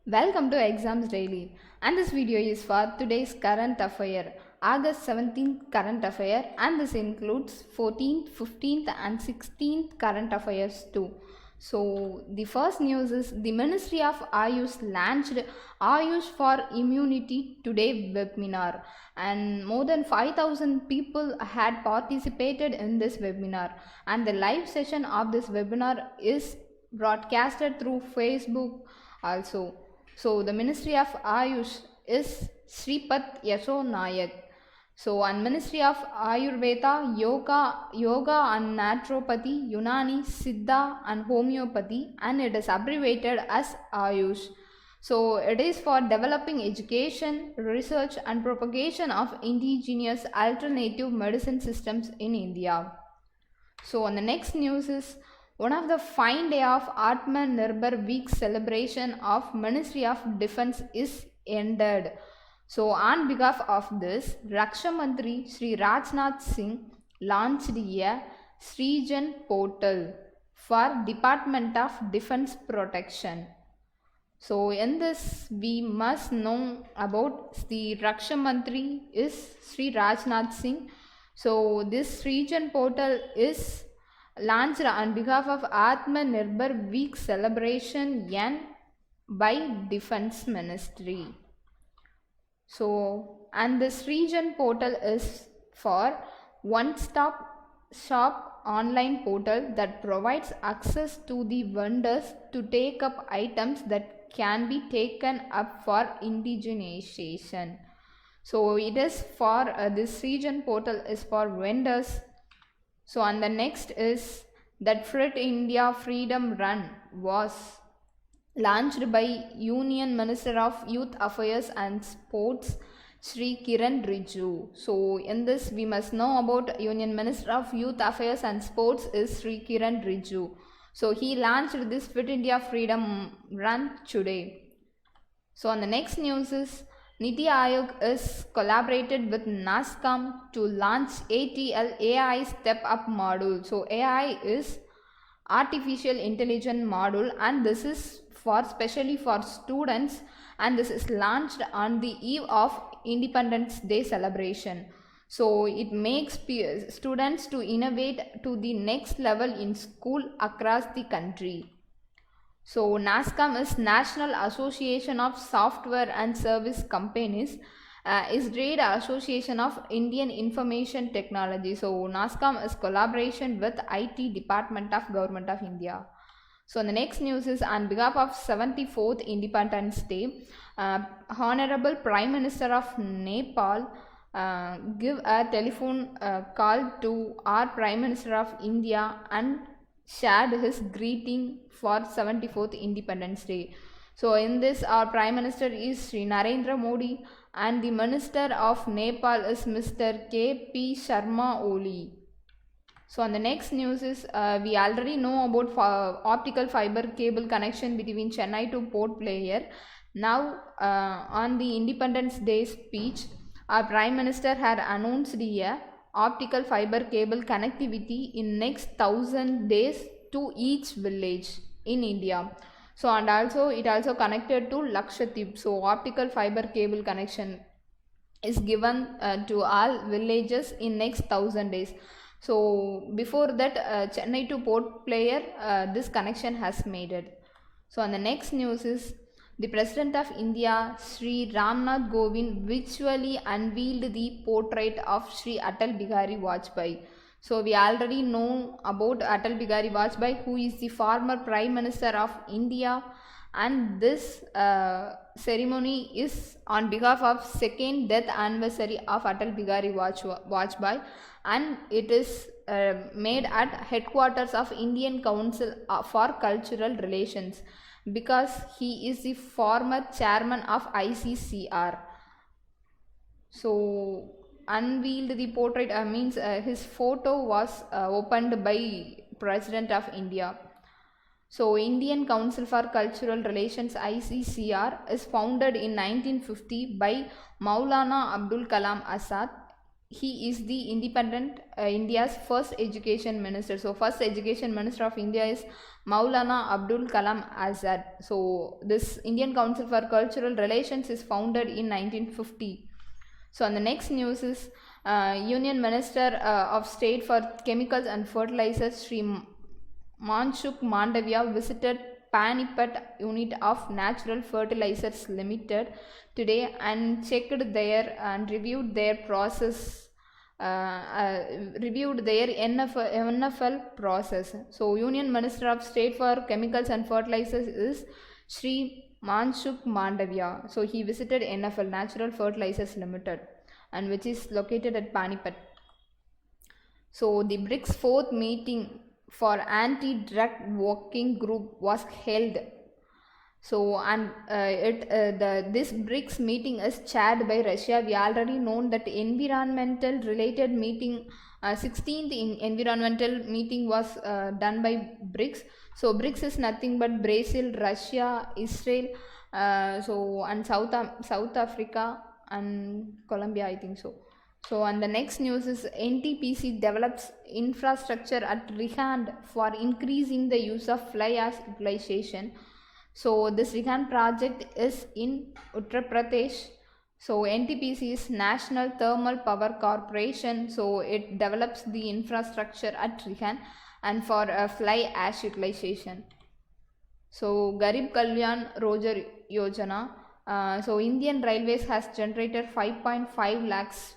Welcome to Exams Daily, and this video is for today's current affair, August 17th current affair, and this includes 14th, 15th and 16th current affairs too. So the first news is the Ministry of Ayush launched Ayush for Immunity Today webinar, and more than 5,000 people had participated in this webinar, and the live session of this webinar is broadcasted through Facebook also. So the Ministry of Ayush is Sripat Yasho Nayak. So and Ministry of Ayurveda, Yoga and Naturopathy, Unani, Siddha and Homeopathy, and it is abbreviated as Ayush. So it is for developing education, research and propagation of indigenous alternative medicine systems in India. So on the next news is one of the fine day of Atmanirbhar week celebration of Ministry of Defence is ended. So on behalf of this, Raksha Mantri Shri Rajnath Singh launched a SRIJAN portal for Department of Defence Protection. So in this we must know about the Raksha Mantri is Shri Rajnath Singh. So this SRIJAN portal is launched on behalf of Atmanirbhar week celebration by Defence Ministry. So and this SRIJAN portal is for one-stop shop online portal that provides access to the vendors to take up items that can be taken up for indigenization. So it is for this SRIJAN portal is for vendors. So and the next is that Fit India Freedom Run was launched by Union Minister of Youth Affairs and Sports Shri Riju. So in this we must know about Union Minister of Youth Affairs and Sports is Shri Riju. So he launched this Fit India Freedom Run today. So on the next news is Niti Aayog is collaborated with NASSCOM to launch ATL AI Step Up module. So AI is Artificial Intelligence module, and this is for specially for students, and this is launched on the eve of Independence Day celebration. So it makes students to innovate to the next level in school across the country. So NASSCOM is National Association of Software and Service Companies, is Trade Association of Indian Information Technology. So NASSCOM is collaboration with IT Department of Government of India. So the next news is on behalf of 74th Independence Day, Honorable Prime Minister of Nepal give a telephone call to our Prime Minister of India and shared his greeting for 74th Independence Day. So in this our Prime Minister is Shri Narendra Modi and the Minister of Nepal is Mr. K.P. Sharma Oli. So on the next news is we already know about optical fiber cable connection between Chennai to Port Blair. Now on the Independence Day speech, our Prime Minister had announced a optical fiber cable connectivity in next 1,000 days to each village in India. So and also it also connected to Lakshadweep. So optical fiber cable connection is given to all villages in next 1,000 days. So before that Chennai to Port Blair this connection has made it. So on the next news is the President of India, Shri Ramnath Kovind, virtually unveiled the portrait of Shri Atal Bihari Vajpayee. So we already know about Atal Bihari Vajpayee, who is the former Prime Minister of India, and this ceremony is on behalf of second death anniversary of Atal Bihari Vajpayee, and it is made at headquarters of Indian Council for Cultural Relations, because he is the former chairman of ICCR. So unveiled the portrait means his photo was opened by President of India. So Indian Council for Cultural Relations ICCR is founded in 1950 by Maulana Abdul Kalam Azad. he is the independent India's first education minister. So first education minister of India is Maulana Abdul Kalam Azad. So this Indian Council for Cultural Relations is founded in 1950. So on the next news is Union Minister of State for Chemicals and Fertilizers Shri Manshukh Mandavia visited Panipat unit of Natural Fertilizers Limited today and checked their and reviewed their process, reviewed their NFL process. So Union Minister of State for Chemicals and Fertilizers is Shri Manshukh Mandavia. So he visited NFL Natural Fertilizers Limited, and which is located at Panipat. So the BRICS fourth meeting for anti-drug working group was held. So and this BRICS meeting is chaired by Russia. We already known that environmental related meeting, 16th environmental meeting was done by BRICS. So BRICS is nothing but Brazil, Russia, Israel, and South Africa and Colombia, I think so. So and the next news is NTPC develops infrastructure at Rihand for increasing the use of fly ash utilization. So this Rihand project is in Uttar Pradesh. So NTPC is National Thermal Power Corporation. So it develops the infrastructure at Rihand and for fly ash utilization. So Garib Kalyan Rojar Yojana. So Indian Railways has generated 5.5 lakhs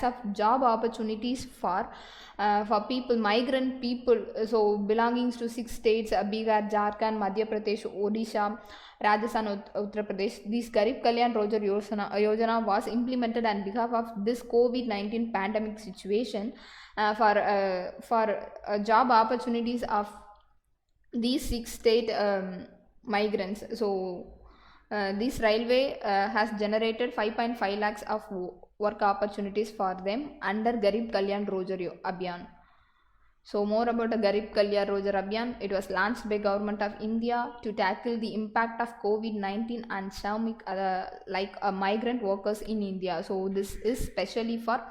of job opportunities for people, migrant people, so belongings to 6 states, Bihar, Jharkhand, Madhya Pradesh, Odisha, Rajasthan, Uttar Pradesh. This Garib Kalyan Rojar Yojana was implemented on behalf of this COVID-19 pandemic situation for job opportunities of these 6 state migrants. So this railway has generated 5.5 lakhs of work opportunities for them under Garib Kalyan Rojar Abhiyan. So more about the Garib Kalyan Rojar Abhiyan. It was launched by Government of India to tackle the impact of COVID-19 and Shramik migrant workers in India. So this is specially for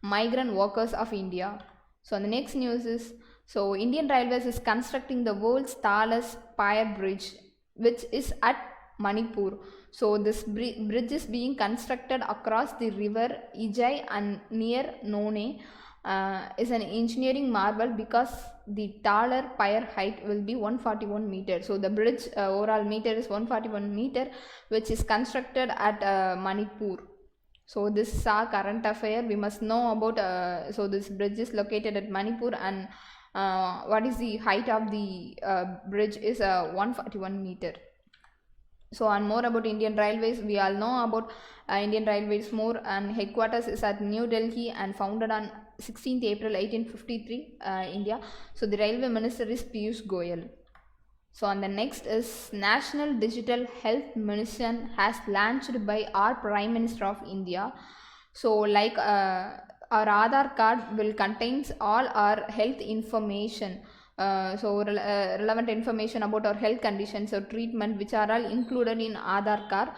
migrant workers of India. So the next news is, so Indian Railways is constructing the world's tallest pier bridge, which is at Manipur. So this bridge is being constructed across the river Ijai and near None. Is an engineering marvel because the taller pier height will be 141 meters. So the bridge overall meter is 141 meter, which is constructed at Manipur. So this is our current affair. We must know about so this bridge is located at Manipur, and what is the height of the bridge is 141 meter. So and more about Indian Railways, we all know about Indian Railways more, and headquarters is at New Delhi and founded on 16th April 1853 India. So the railway minister is Piyush Goyal. So on the next is National Digital Health Mission has launched by our Prime Minister of India. So like our Aadhar card will contains all our health information. Relevant information about our health conditions or treatment, which are all included in Aadhar card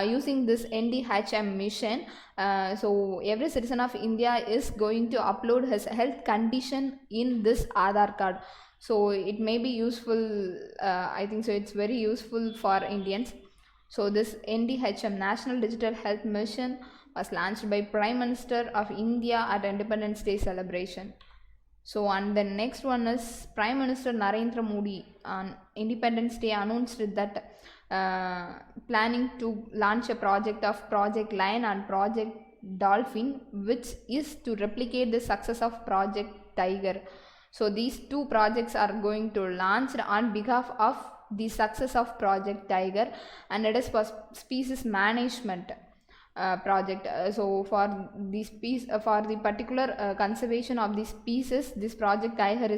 using this NDHM mission. So every citizen of India is going to upload his health condition in this Aadhar card. So it may be useful, I think so it's very useful for Indians. So this NDHM, National Digital Health Mission, was launched by Prime Minister of India at Independence Day celebration. So and the next one is Prime Minister Narendra Modi on Independence Day announced that planning to launch a project of Project Lion and Project Dolphin, which is to replicate the success of Project Tiger. So these two projects are going to launch on behalf of the success of Project Tiger, and it is for species management project. So for this for the particular conservation of the species, this Project Tiger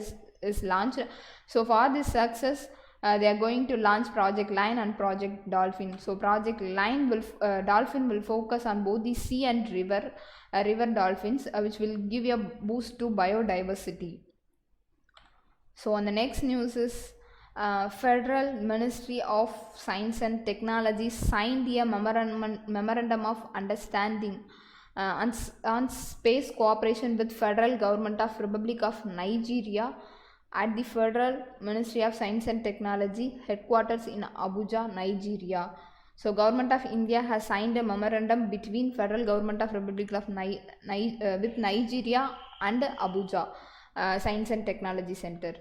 is launched. So for this success, they are going to launch Project Lion and Project Dolphin. So Project Lion will Dolphin will focus on both the sea and river dolphins, which will give a boost to biodiversity. So on the next news is Federal Ministry of Science and Technology signed a memorandum of understanding on space cooperation with Federal Government of Republic of Nigeria at the Federal Ministry of Science and Technology headquarters in Abuja, Nigeria. So Government of India has signed a memorandum between Federal Government of Republic of with Nigeria and Abuja Science and Technology Center.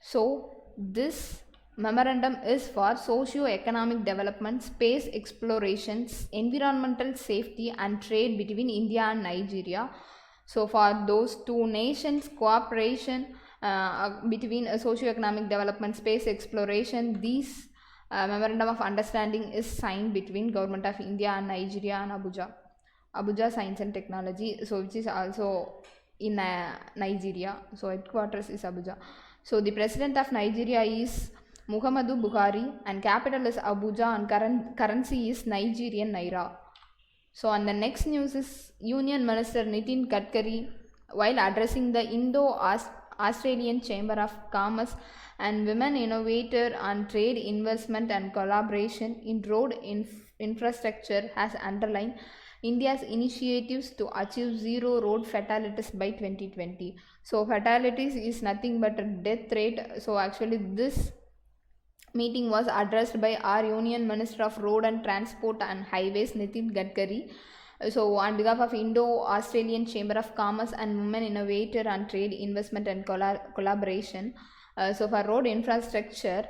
So this memorandum is for socio-economic development, space explorations, environmental safety and trade between India and Nigeria. So for those two nations, cooperation between socio-economic development, space exploration, these memorandum of understanding is signed between Government of India and Nigeria and Abuja Science and Technology, so which is also in Nigeria. So headquarters is Abuja. So the President of Nigeria is Muhammadu Buhari and capital is Abuja and currency is Nigerian Naira. So on the next news is Union Minister Nitin Gadkari, while addressing the Indo-Australian Chamber of Commerce and Women Innovator on Trade, Investment and Collaboration in Road Infrastructure, has underlined India's initiatives to achieve zero road fatalities by 2020. So fatalities is nothing but a death rate. So actually this meeting was addressed by our Union Minister of Road and Transport and Highways Nitin Gadkari. So on behalf of Indo-Australian Chamber of Commerce and Women Innovator on Trade, Investment and Collaboration. So for road infrastructure,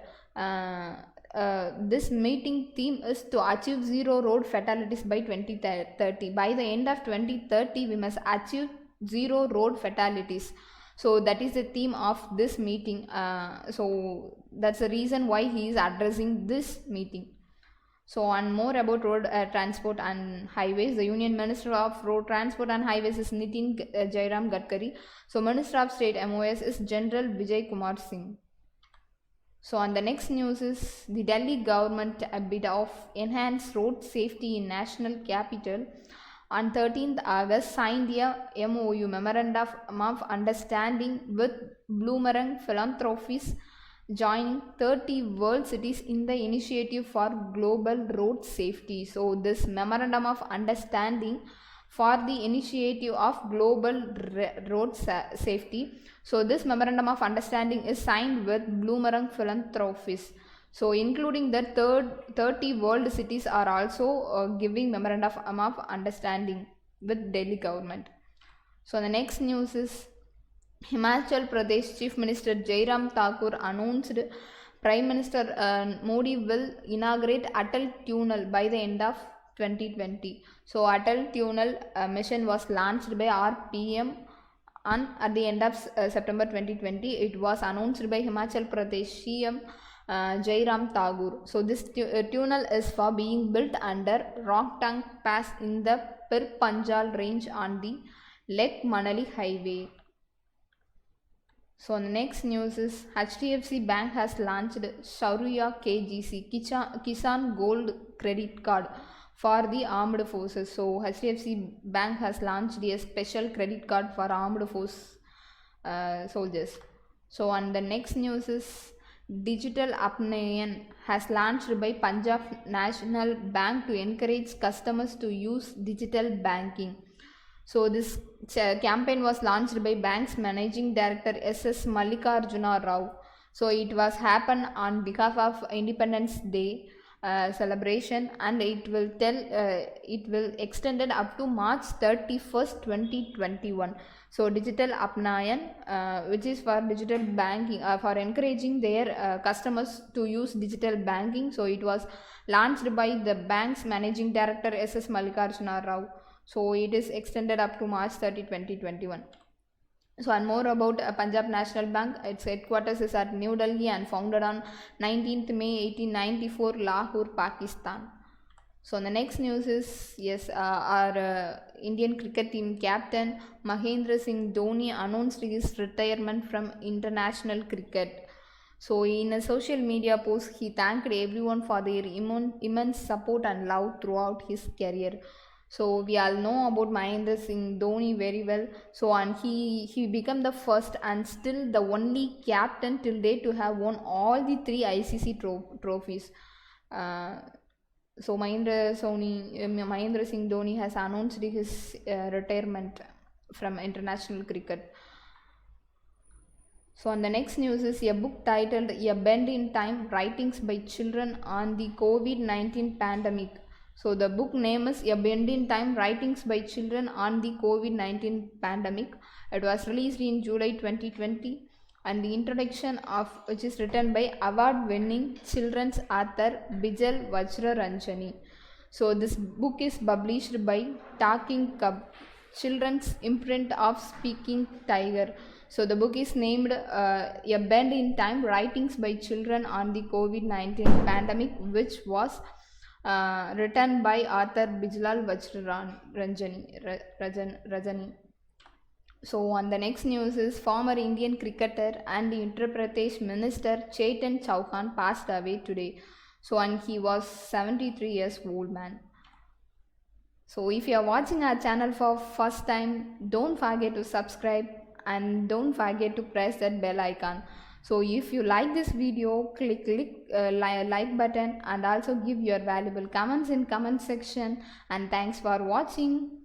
this meeting theme is to achieve zero road fatalities by 2030. By the end of 2030, we must achieve zero road fatalities. So that is the theme of this meeting. So that's the reason why he is addressing this meeting. So on more about road transport and highways, the Union Minister of Road Transport and Highways is Nitin Jairam Gadkari. So Minister of State MOS is General Vijay Kumar Singh. So on the next news is the Delhi government a bit of enhanced road safety in national capital. On 13th August signed a MOU, Memorandum of Understanding with Bloomberg Philanthropies, joining 30 world cities in the initiative for global road safety. So this Memorandum of Understanding for the initiative of global road safety. So this Memorandum of Understanding is signed with Bloomberg Philanthropies. So including the 30 world cities are also giving Memorandum of Understanding with Delhi government. So the next news is Himachal Pradesh Chief Minister Jairam Thakur announced Prime Minister Modi will inaugurate Atal Tunnel by the end of 2020. So Atal Tunnel mission was launched by our PM and at the end of September 2020. It was announced by Himachal Pradesh CM Jairam Thakur. So this tunnel is for being built under Rohtang Pass in the Pir Panjal range on the Leh Manali highway. So the next news is HDFC Bank has launched Shaurya KGC Kisan Gold Credit Card for the armed forces. So HDFC Bank has launched a special credit card for armed force soldiers. So on the next news is Digital Atmanirbhar has launched by Punjab National Bank to encourage customers to use digital banking. So this campaign was launched by bank's managing director SS Mallikarjuna Rao. So it was happened on behalf of Independence Day celebration, and it will extended up to March 31st 2021. So Digital Apnayan, which is for digital banking, for encouraging their customers to use digital banking. So it was launched by the bank's managing director SS Mallikarjuna Rao. So it is extended up to March 30, 2021. So and more about Punjab National Bank. Its headquarters is at New Delhi and founded on 19th May 1894, Lahore, Pakistan. So the next news is, yes, our Indian cricket team captain Mahendra Singh Dhoni announced his retirement from international cricket. So in a social media post, he thanked everyone for their immense support and love throughout his career. So we all know about Mahendra Singh Dhoni very well. So and he became the first and still the only captain till date to have won all the 3 ICC trophies. So Mahendra Singh Dhoni has announced his retirement from international cricket. So on the next news is a book titled A Bend in Time, Writings by Children on the COVID-19 Pandemic. So the book name is A Bend in Time, Writings by Children on the COVID-19 Pandemic. It was released in July 2020, and the introduction of which is written by award-winning children's author Bijal Vajraranjani. So this book is published by Talking Cub, children's imprint of Speaking Tiger. So the book is named A Bend in Time, Writings by Children on the COVID-19 Pandemic, which was written by author Bijlal Rajani. So on the next news is former Indian cricketer and the Uttar Pradesh Minister Chetan Chauhan passed away today. So and he was 73 years old man. So if you are watching our channel for first time, don't forget to subscribe and don't forget to press that bell icon. So if you like this video, click like button and also give your valuable comments in comment section, and thanks for watching.